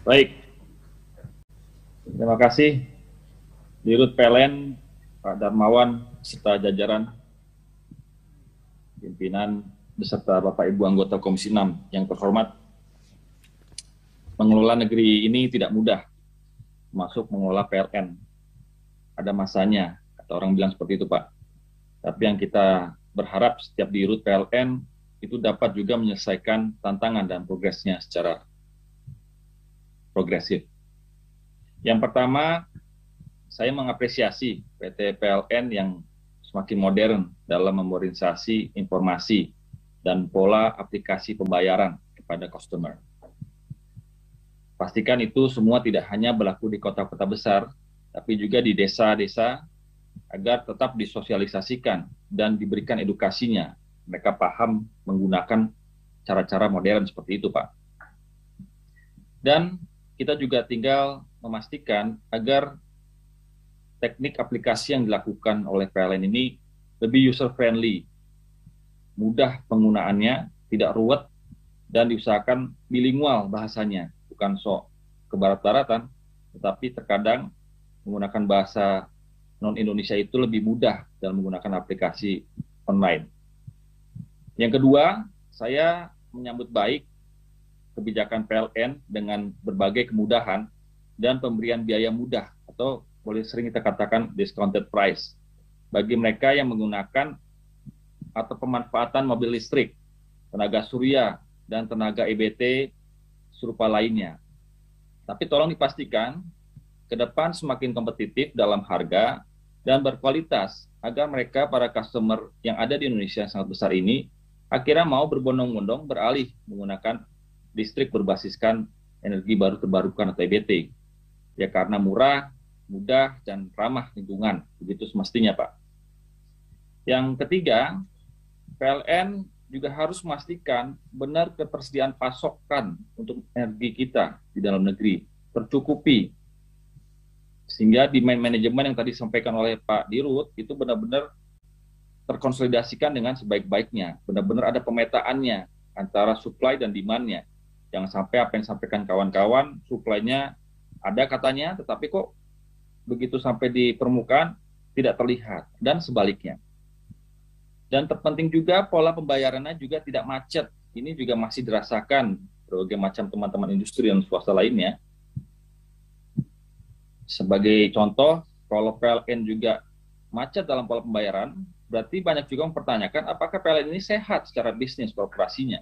Baik, terima kasih Dirut PLN, Pak Darmawan, serta jajaran pimpinan beserta Bapak Ibu anggota Komisi 6 yang terhormat. Mengelola negeri ini tidak mudah, termasuk mengelola PLN. Ada masanya, kata orang bilang seperti itu, Pak. Tapi yang kita berharap setiap Dirut PLN itu dapat juga menyelesaikan tantangan dan progresnya secara progresif. Yang pertama, saya mengapresiasi PT PLN yang semakin modern dalam memodernisasi informasi dan pola aplikasi pembayaran kepada customer. Pastikan itu semua tidak hanya berlaku di kota-kota besar, tapi juga di desa-desa agar tetap disosialisasikan dan diberikan edukasinya. Mereka paham menggunakan cara-cara modern seperti itu, Pak. Dan kita juga tinggal memastikan agar teknik aplikasi yang dilakukan oleh PLN ini lebih user-friendly, mudah penggunaannya, tidak ruwet, dan diusahakan bilingual bahasanya, bukan sok kebarat-baratan, tetapi terkadang menggunakan bahasa non-Indonesia itu lebih mudah dalam menggunakan aplikasi online. Yang kedua, saya menyambut baik kebijakan PLN dengan berbagai kemudahan dan pemberian biaya mudah atau boleh sering kita katakan discounted price bagi mereka yang menggunakan atau pemanfaatan mobil listrik, tenaga surya, dan tenaga EBT serupa lainnya. Tapi tolong dipastikan ke depan semakin kompetitif dalam harga dan berkualitas agar mereka, para customer yang ada di Indonesia yang sangat besar ini, akhirnya mau berbondong-bondong beralih menggunakan listrik berbasiskan energi baru terbarukan atau EBT. Ya karena murah, mudah, dan ramah lingkungan. Begitu semestinya, Pak. Yang ketiga, PLN juga harus memastikan benar ketersediaan pasokan untuk energi kita di dalam negeri tercukupi. Sehingga demand manajemen yang tadi disampaikan oleh Pak Dirut itu benar-benar terkonsolidasikan dengan sebaik-baiknya. Benar-benar ada pemetaannya antara supply dan demand-nya. Jangan sampai apa yang disampaikan kawan-kawan, supply-nya ada katanya, tetapi kok begitu sampai di permukaan tidak terlihat, dan sebaliknya. Dan terpenting juga pola pembayarannya juga tidak macet. Ini juga masih dirasakan berbagai macam teman-teman industri dan swasta lainnya. Sebagai contoh, kalau PLN juga macet dalam pola pembayaran, berarti banyak juga mempertanyakan apakah PLN ini sehat secara bisnis korporasinya.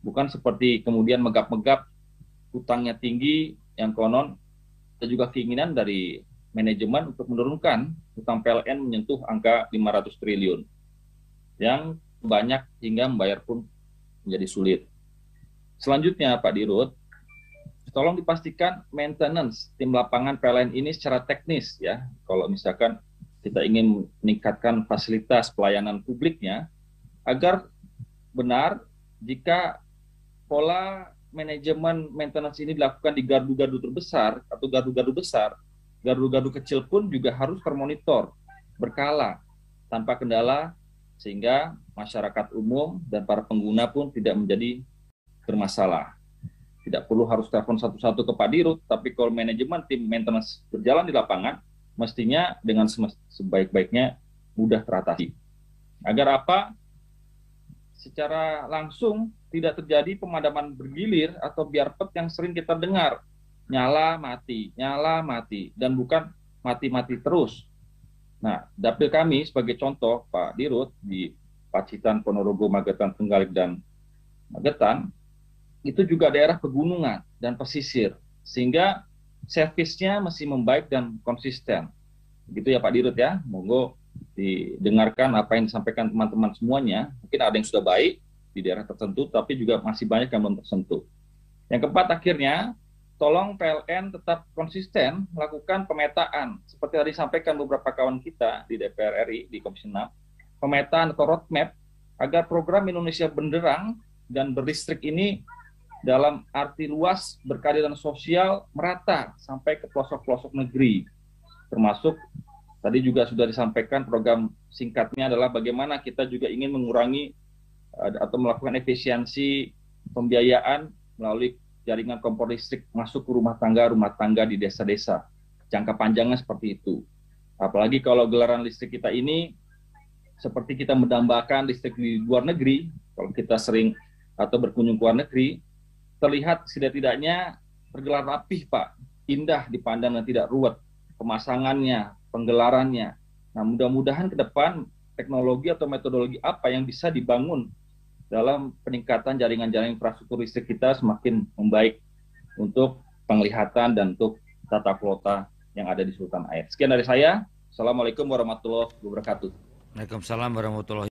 Bukan seperti kemudian megap-megap, hutangnya tinggi, yang konon ada juga keinginan dari manajemen untuk menurunkan hutang PLN menyentuh angka 500 triliun. Yang banyak hingga membayar pun menjadi sulit. Selanjutnya, Pak Dirut, tolong dipastikan maintenance tim lapangan PLN ini secara teknis ya. Kalau misalkan kita ingin meningkatkan fasilitas pelayanan publiknya, agar benar jika pola manajemen maintenance ini dilakukan di gardu-gardu terbesar atau gardu-gardu besar, gardu-gardu kecil pun juga harus termonitor berkala tanpa kendala, sehingga masyarakat umum dan para pengguna pun tidak menjadi bermasalah. Tidak perlu harus telepon satu-satu ke Pak Dirut, tapi kalau manajemen tim maintenance berjalan di lapangan, mestinya dengan sebaik-baiknya mudah teratasi. Agar apa? Secara langsung tidak terjadi pemadaman bergilir atau biarpet yang sering kita dengar. Nyala, mati, dan bukan mati-mati terus. Nah, dapil kami sebagai contoh, Pak Dirut, di Pacitan, Ponorogo, Magetan, Trenggalek, dan Magetan, itu juga daerah pegunungan dan pesisir. Sehingga servisnya masih membaik dan konsisten. Begitu ya Pak Dirut ya, monggo didengarkan apa yang disampaikan teman-teman semuanya. Mungkin ada yang sudah baik di daerah tertentu, tapi juga masih banyak yang belum tersentuh. Yang keempat, akhirnya, tolong PLN tetap konsisten melakukan pemetaan. Seperti tadi disampaikan beberapa kawan kita di DPR RI, di Komisi 6, pemetaan atau roadmap agar program Indonesia Benderang dan berlistrik ini dalam arti luas, berkeadilan sosial, merata sampai ke pelosok-pelosok negeri. Termasuk tadi juga sudah disampaikan program singkatnya adalah bagaimana kita juga ingin mengurangi atau melakukan efisiensi pembiayaan melalui jaringan kompor listrik masuk ke rumah tangga di desa-desa. Jangka panjangnya seperti itu. Apalagi kalau gelaran listrik kita ini seperti kita mendambakan listrik di luar negeri, kalau kita sering atau berkunjung ke luar negeri, terlihat setidak-tidaknya tergelar rapih, Pak. Indah dipandang dan tidak ruwet. Pemasangannya, penggelarannya. Nah, mudah-mudahan ke depan teknologi atau metodologi apa yang bisa dibangun dalam peningkatan jaringan-jaringan infrastruktur listrik kita semakin membaik untuk penglihatan dan untuk tata kelola yang ada di Sultan Air. Sekian dari saya. Assalamualaikum warahmatullahi wabarakatuh. Waalaikumsalam warahmatullahi